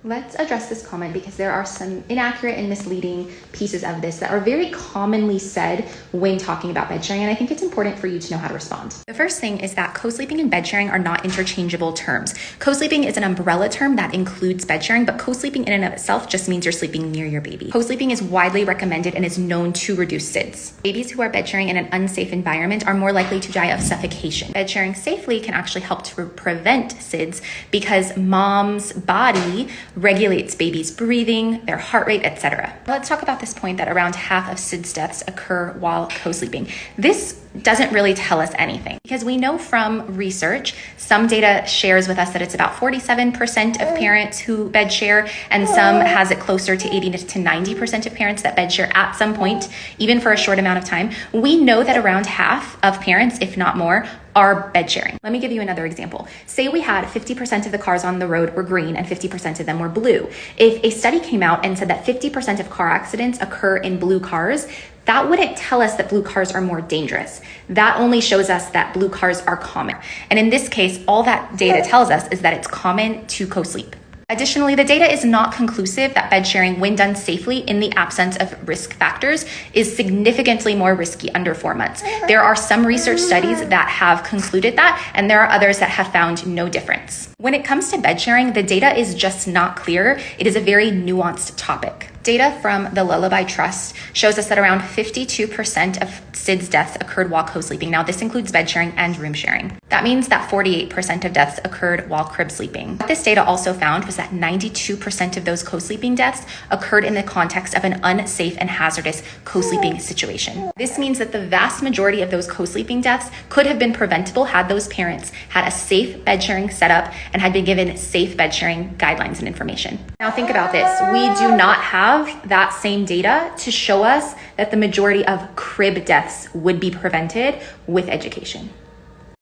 Let's address this comment because there are some inaccurate and misleading pieces of this that are very commonly said when talking about bed sharing, and I think it's important for you to know how to respond. The first thing is that co-sleeping and bed sharing are not interchangeable terms. Co-sleeping is an umbrella term that includes bed sharing, but co-sleeping in and of itself just means you're sleeping near your baby. Co-sleeping is widely recommended and is known to reduce SIDS. Babies who are bed sharing in an unsafe environment are more likely to die of suffocation. Bed sharing safely can actually help to prevent SIDS because mom's body regulates baby's breathing, their heart rate, etc. Let's talk about this point that around half of SIDS deaths occur while co-sleeping. This doesn't really tell us anything because we know from research, some data shares with us that it's about 47% of parents who bed share, and some has it closer to 80 to 90% of parents that bed share at some point, even for a short amount of time. We know that around half of parents, if not more, are bed sharing. Let me give you another example. Say we had 50% of the cars on the road were green and 50% of them were blue. If a study came out and said that 50% of car accidents occur in blue cars, that wouldn't tell us that blue cars are more dangerous. That only shows us that blue cars are common. And in this case, all that data tells us is that it's common to co-sleep. Additionally, the data is not conclusive that bed sharing, when done safely in the absence of risk factors, is significantly more risky under 4 months. There are some research studies that have concluded that, and there are others that have found no difference. When it comes to bed sharing, the data is just not clear. It is a very nuanced topic. Data from the Lullaby Trust shows us that around 52% of SIDS deaths occurred while co-sleeping. Now, this includes bed sharing and room sharing. That means that 48% of deaths occurred while crib sleeping. What this data also found was that 92% of those co-sleeping deaths occurred in the context of an unsafe and hazardous co-sleeping situation. This means that the vast majority of those co-sleeping deaths could have been preventable had those parents had a safe bed sharing setup and had been given safe bed sharing guidelines and information. Now think about this. We do not have that same data to show us that the majority of crib deaths would be prevented with education.